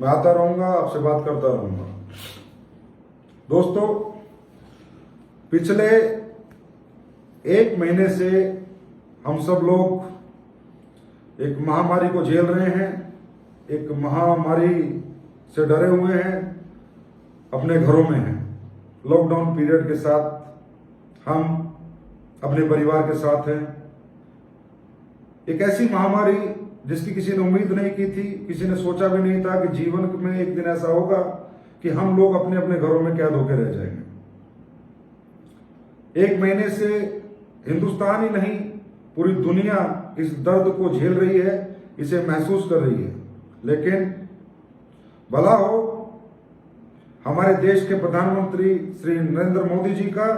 मैं आता रहूंगा, आपसे बात करता रहूंगा। दोस्तों, पिछले 1 महीने से हम सब लोग एक महामारी को झेल रहे हैं, एक महामारी से डरे हुए हैं, अपने घरों में हैं। लॉकडाउन पीरियड के साथ हम अपने परिवार के साथ हैं। एक ऐसी महामारी जिसकी किसी ने उम्मीद नहीं की थी, किसी ने सोचा भी नहीं था कि जीवन में एक दिन ऐसा होगा कि हम लोग अपने अपने घरों में कैद होकर रह जाएंगे। 1 महीने से हिंदुस्तान ही नहीं, पूरी दुनिया इस दर्द को झेल रही है, इसे महसूस कर रही है। लेकिन भला हो हमारे देश के प्रधानमंत्री श्री नरेंद्र मोदी जी का,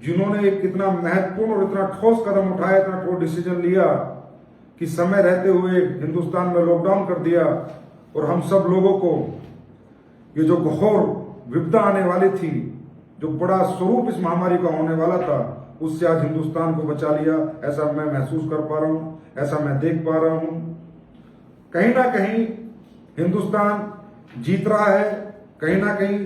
जिन्होंने एक इतना महत्वपूर्ण और इतना ठोस कदम उठाया, इतना ठोस डिसीजन लिया कि समय रहते हुए हिंदुस्तान में लॉकडाउन कर दिया और हम सब लोगों को ये जो घोर विपदा आने वाली थी, जो बड़ा स्वरूप इस महामारी का होने वाला था, उससे आज हिंदुस्तान को बचा लिया। ऐसा मैं महसूस कर पा रहा हूं, ऐसा मैं देख पा रहा हूं। कहीं ना कहीं हिंदुस्तान जीत रहा है, कहीं ना कहीं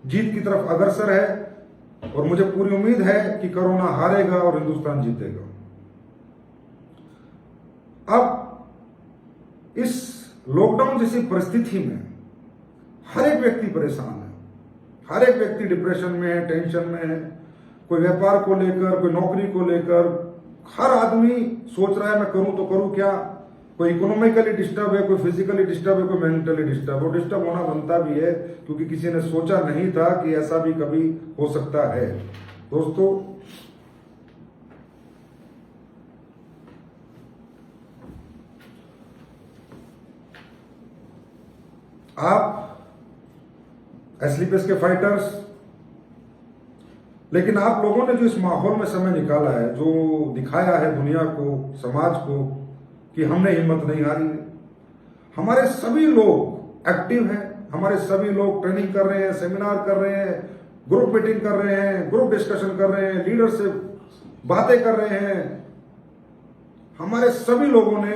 जीत की तरफ अग्रसर है और मुझे पूरी उम्मीद है कि कोरोना हारेगा और हिंदुस्तान जीतेगा। अब इस लॉकडाउन जैसी परिस्थिति में हर एक व्यक्ति परेशान है, हर एक व्यक्ति डिप्रेशन में है, टेंशन में है। कोई व्यापार को लेकर, कोई नौकरी को लेकर, हर आदमी सोच रहा है मैं करूं तो करूं क्या। कोई इकोनॉमिकली डिस्टर्ब है, कोई फिजिकली डिस्टर्ब है, कोई मेंटली डिस्टर्ब है। और डिस्टर्ब होना बनता भी है क्योंकि किसी ने सोचा नहीं था कि ऐसा भी कभी हो सकता है। दोस्तों, आप एसलीपीएस के फाइटर्स, लेकिन आप लोगों ने जो इस माहौल में समय निकाला है, जो दिखाया है दुनिया को, समाज को कि हमने हिम्मत नहीं हारी है। हमारे सभी लोग एक्टिव हैं, हमारे सभी लोग ट्रेनिंग कर रहे हैं, सेमिनार कर रहे हैं, ग्रुप मीटिंग कर रहे हैं, ग्रुप डिस्कशन कर रहे हैं, लीडर से बातें कर रहे हैं। हमारे सभी लोगों ने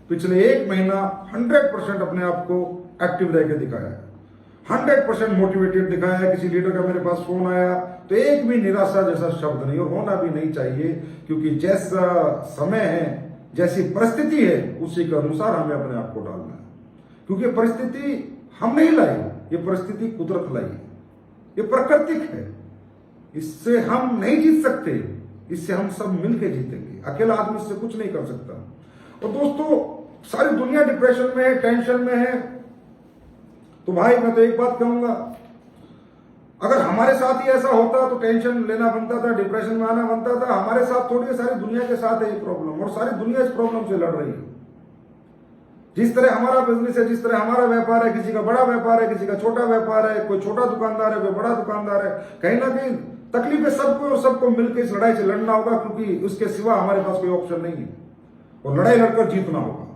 पिछले 1 महीना 100% अपने आप को एक्टिव रह के दिखाया है, 100% मोटिवेटेड दिखाया है। किसी लीडर का मेरे पास फोन आया तो एक भी निराशा जैसा शब्द नहीं, और होना भी नहीं चाहिए, क्योंकि जैसा समय है, जैसी परिस्थिति है, उसी के अनुसार हमें अपने आप को डालना है। क्योंकि परिस्थिति हम नहीं लाई, ये परिस्थिति कुदरत लाई है, ये प्राकृतिक है, इससे हम नहीं जीत सकते, इससे हम सब मिलकर जीतेंगे। अकेला आदमी इससे कुछ नहीं कर सकता। और दोस्तों, सारी दुनिया डिप्रेशन में है, टेंशन में है, तो भाई मैं तो एक बात कहूंगा, अगर हमारे साथ ही ऐसा होता तो टेंशन लेना बनता था, डिप्रेशन में आना बनता था। हमारे साथ थोड़ी है, सारी दुनिया के साथ है ये प्रॉब्लम, और सारी दुनिया इस प्रॉब्लम से लड़ रही है। जिस तरह हमारा बिजनेस है, जिस तरह हमारा व्यापार है, किसी का बड़ा व्यापार है, किसी का छोटा व्यापार है, कोई छोटा दुकानदार है, कोई बड़ा दुकानदार है, कहीं ना कहीं तकलीफें सबको और सबको मिलकर इस लड़ाई से लड़ना होगा, क्योंकि उसके सिवा हमारे पास कोई ऑप्शन नहीं है। और लड़ाई लड़कर जीतना होगा।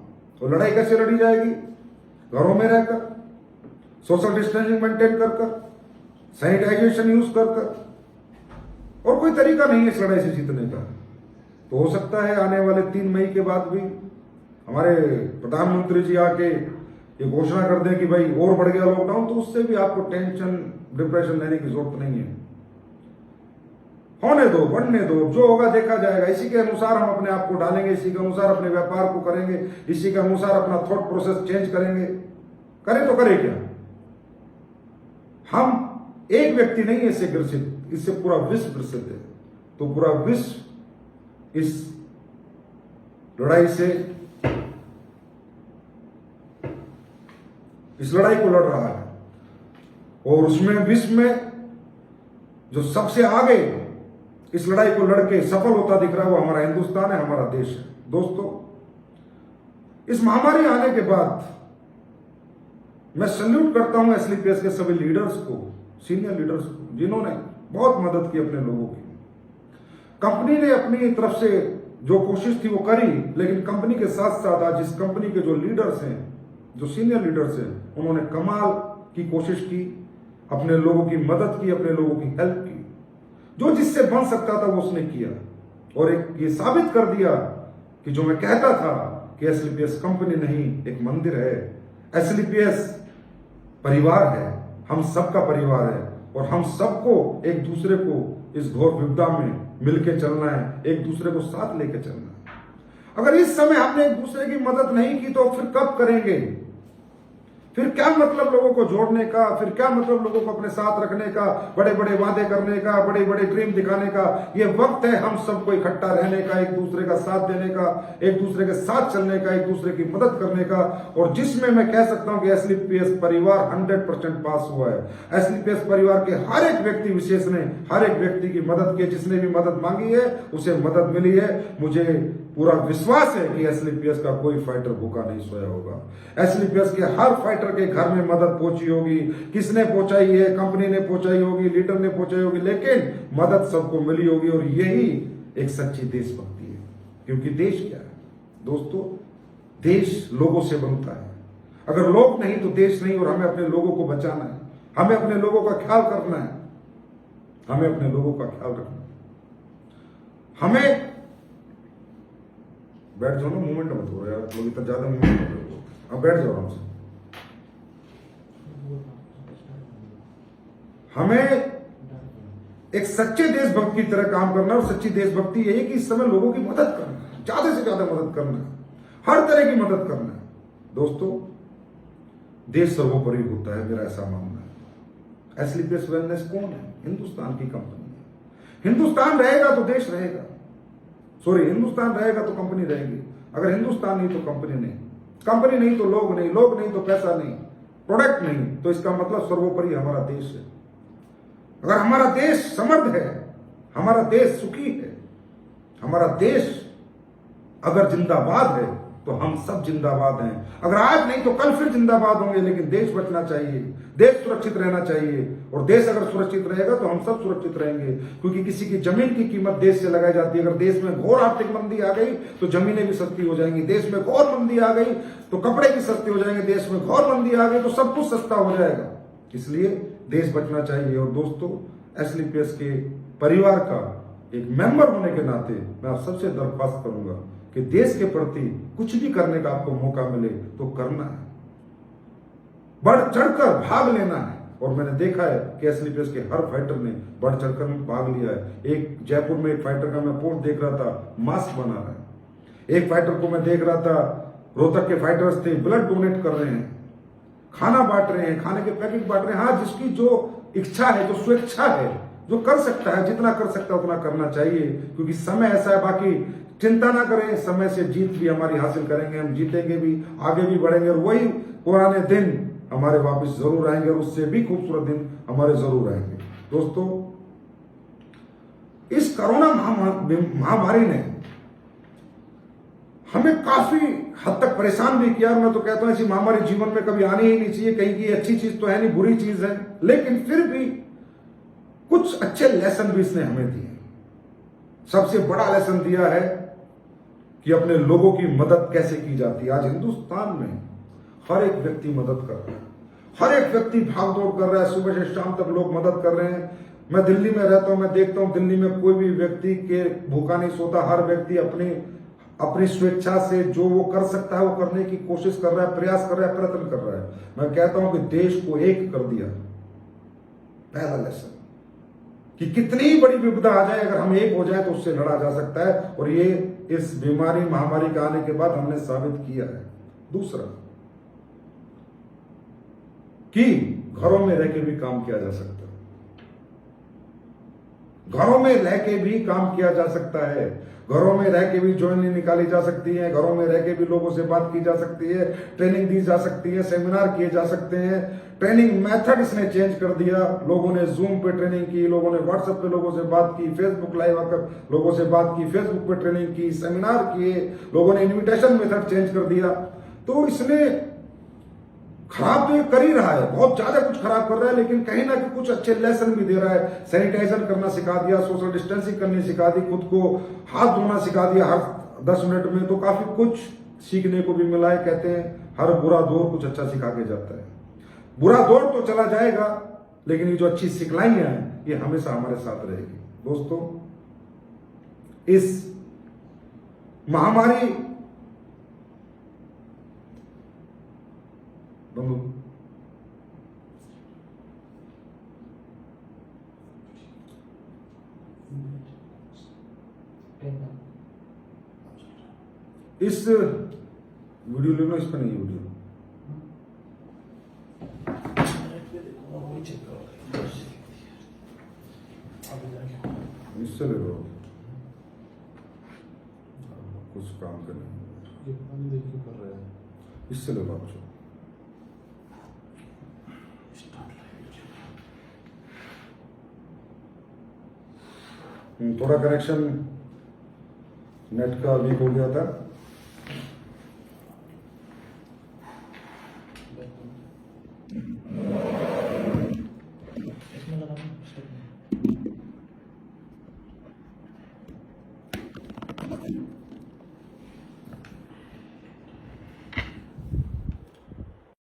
तो लड़ाई कैसे लड़ी जाएगी? घरों में रहकर, सोशल डिस्टेंसिंग मेंटेन कर, सैनिटाइजेशन यूज कर, और कोई तरीका नहीं है इस लड़ाई से जीतने का। तो हो सकता है आने वाले 3 मई के बाद भी हमारे प्रधानमंत्री जी आके ये घोषणा कर दें कि भाई और बढ़ गया लॉकडाउन, तो उससे भी आपको टेंशन, डिप्रेशन लेने की जरूरत नहीं है। होने दो, बढ़ने दो, जो होगा देखा जाएगा। इसी के अनुसार हम अपने आप को डालेंगे, इसी के अनुसार अपने व्यापार को करेंगे, इसी के अनुसार अपना थॉट प्रोसेस चेंज करेंगे। करें तो करें क्या? हम एक व्यक्ति नहीं है इससे ग्रसित, इससे पूरा विश्व ग्रसित है। तो पूरा विश्व इस लड़ाई से, इस लड़ाई को लड़ रहा है, और उसमें विश्व में जो सबसे आगे इस लड़ाई को लड़के सफल होता दिख रहा है वो हमारा हिंदुस्तान है, हमारा देश है। दोस्तों, इस महामारी आने के बाद मैं सल्यूट करता हूं एसलीपीएस के सभी लीडर्स को, सीनियर लीडर्स को, जिन्होंने बहुत मदद की अपने लोगों की। कंपनी ने अपनी तरफ से जो कोशिश थी वो करी, लेकिन कंपनी के साथ साथ आज इस कंपनी के जो लीडर्स हैं, जो सीनियर लीडर्स हैं, उन्होंने कमाल की कोशिश की, अपने लोगों की मदद की, अपने लोगों की हेल्प की। जो जिससे बन सकता था वो उसने किया, और एक ये साबित कर दिया कि जो मैं कहता था कि एसलीपीएस कंपनी नहीं एक मंदिर है, एसलीपीएस परिवार है, हम सबका परिवार है और हम सबको एक दूसरे को इस घोर विपदा में मिलके चलना है, एक दूसरे को साथ लेके चलना है। अगर इस समय हमने एक दूसरे की मदद नहीं की तो फिर कब करेंगे? फिर क्या मतलब लोगों को जोड़ने का, फिर क्या मतलब लोगों को अपने साथ रखने का, बड़े बड़े वादे करने का, बड़े बड़े ड्रीम दिखाने का? ये वक्त है हम सबको इकट्ठा रहने का, एक दूसरे का साथ देने का, एक दूसरे के साथ चलने का, एक दूसरे की मदद करने का। और जिसमें मैं कह सकता हूं कि एसलीपीएस परिवार 100% पास हुआ है। एसलीपीएस परिवार के हर एक व्यक्ति विशेष ने हर एक व्यक्ति की मदद की, जिसने भी मदद मांगी है उसे मदद मिली है। मुझे पूरा विश्वास है कि एसलीपीएस का कोई फाइटर भूखा नहीं सोया होगा। एसलीपीएस के हर फाइटर के घर में मदद पहुंची होगी। किसने पहुंचाई है? कंपनी ने पहुंचाई होगी, लीडर ने पहुंचाई होगी, लेकिन मदद सबको मिली होगी। और यही एक सच्ची देशभक्ति है। क्योंकि देश क्या है दोस्तों? देश लोगों से बनता है। अगर लोग नहीं तो देश नहीं। और हमें अपने लोगों को बचाना है, हमें अपने लोगों का ख्याल करना है, हमें अपने लोगों का ख्याल रखना है। हमें बैठ जाओ ना, मूवमेंट मत हो रहा यार, लोग इतना ज्यादा मूवमेंट कर रहे हो। अब बैठ जाओ आराम से। हमें एक सच्चे देशभक्त की तरह काम करना। और सच्ची देशभक्ति यही कि इस समय लोगों की मदद करना है, ज्यादा से ज्यादा मदद करना है, हर तरह की मदद करना है। दोस्तों, देश सर्वोपरि होता है, मेरा ऐसा मानना है। एसलीपीएस वेलनेस कौन है? हिंदुस्तान की कंपनी है। हिंदुस्तान रहेगा तो देश रहेगा, सॉरी, हिंदुस्तान रहेगा तो कंपनी रहेगी। अगर हिंदुस्तान नहीं तो कंपनी नहीं, कंपनी नहीं तो लोग नहीं, लोग नहीं तो पैसा नहीं, प्रोडक्ट नहीं, तो इसका मतलब सर्वोपरि हमारा देश है। अगर हमारा देश समृद्ध है, हमारा देश सुखी है, हमारा देश अगर जिंदाबाद है तो हम सब जिंदाबाद हैं। अगर आज नहीं तो कल फिर जिंदाबाद होंगे। लेकिन देश बचना चाहिए, देश सुरक्षित रहना चाहिए। और देश अगर सुरक्षित रहेगा तो हम सब सुरक्षित रहेंगे। क्योंकि किसी की जमीन की कीमत देश से लगाई जाती है। अगर देश में घोर आर्थिक मंदी आ गई तो जमीनें भी सस्ती हो जाएंगी। देश में घोर मंदी आ गई तो कपड़े भी सस्ते हो जाएंगे। देश में घोर मंदी आ गई तो सब कुछ सस्ता हो जाएगा। इसलिए देश बचना चाहिए। और दोस्तों, एसलीपीएस के परिवार का एक मेंबर होने के नाते मैं आप सबसे दरख्वास्त करूंगा कि देश के प्रति कुछ भी करने का आपको मौका मिले तो करना है, बढ़ चढ़कर भाग लेना है। और मैंने देखा है कि एसलीपीएस के हर फाइटर ने बढ़ चढ़कर भाग लिया है। एक जयपुर में एक फाइटर का मैं पोस्ट देख रहा था, मास्क बना रहा है। एक फाइटर को मैं देख रहा था, रोहतक के फाइटर्स थे, ब्लड डोनेट कर रहे हैं, खाना बांट रहे हैं, खाने के पैकेट बांट रहे हैं। हाँ, जिसकी जो इच्छा है, जो स्वेच्छा है, जो कर सकता है, जितना कर सकता है उतना करना चाहिए। क्योंकि समय ऐसा है। बाकी चिंता ना करें, समय से जीत भी हमारी हासिल करेंगे, हम जीतेंगे भी, आगे भी बढ़ेंगे। और वही पुराने दिन हमारे वापस जरूर आएंगे और उससे भी खूबसूरत दिन हमारे जरूर आएंगे। दोस्तों, इस कोरोना महामारी ने हमें काफी हद तक परेशान भी किया। मैं तो कहता हूं ऐसी महामारी जीवन में कभी आनी ही नहीं चाहिए। कहीं की अच्छी चीज तो है नहीं, बुरी चीज है, लेकिन फिर भी कुछ अच्छे लेसन भी इसने हमें दिए। सबसे बड़ा लेसन दिया है कि अपने लोगों की मदद कैसे की जाती है। आज हिंदुस्तान में हर एक व्यक्ति मदद कर रहा है, हर एक व्यक्ति भाग दौड़ कर रहा है। सुबह से शाम तक लोग मदद कर रहे हैं। मैं दिल्ली में रहता हूं, मैं देखता हूं दिल्ली में कोई भी व्यक्ति के भूखा नहीं सोता। हर व्यक्ति अपनी स्वेच्छा से जो वो कर सकता है वो करने की कोशिश कर रहा है, प्रयास कर रहा है, प्रयत्न कर रहा है। मैं कहता हूं कि देश को एक कर दिया। पहला लेसन कि कितनी बड़ी विपदा आ जाए, अगर हम एक हो जाए तो उससे लड़ा जा सकता है। और ये इस बीमारी महामारी के आने के बाद हमने साबित किया है। दूसरा कि घरों में रह के भी काम किया जा सकता है, घरों में रह के भी काम किया जा सकता है, घरों में रह के भी ज्वाइनिंग निकाली जा सकती है, घरों में रह के भी लोगों से बात की जा सकती है, ट्रेनिंग दी जा सकती है, सेमिनार किए जा सकते हैं। ट्रेनिंग मेथड इसने चेंज कर दिया। लोगों ने जूम पे ट्रेनिंग की, लोगों ने व्हाट्सएप पे लोगों से बात की, फेसबुक लाइव आकर लोगों से बात की, फेसबुक पे ट्रेनिंग की, सेमिनार किए, लोगों ने इन्विटेशन मेथड चेंज कर दिया। तो इसने खराब तो ये कर ही रहा है, बहुत ज्यादा कुछ खराब कर रहा है, लेकिन कहीं ना कहीं कुछ अच्छे लेसन भी दे रहा है। सैनिटाइजर करना सिखा दिया, सोशल डिस्टेंसिंग करनी सिखा दी, खुद को हाथ धोना सिखा दिया हर 10 मिनट में। तो काफी कुछ सीखने को भी मिला है। कहते हैं हर बुरा दौर कुछ अच्छा सिखा के जाता है। बुरा दौर तो चला जाएगा, लेकिन ये जो अच्छी सिखलाइयां हैं ये हमेशा हमारे साथ रहेगी। दोस्तों, इस महामारी बंधु। इस वीडियो ले लो, इस पर नहीं वीडियो, इससे ले लो, कुछ काम करने कर रहे हैं। इससे ले लो आप जो। थोड़ा कनेक्शन नेट का वीक हो गया था।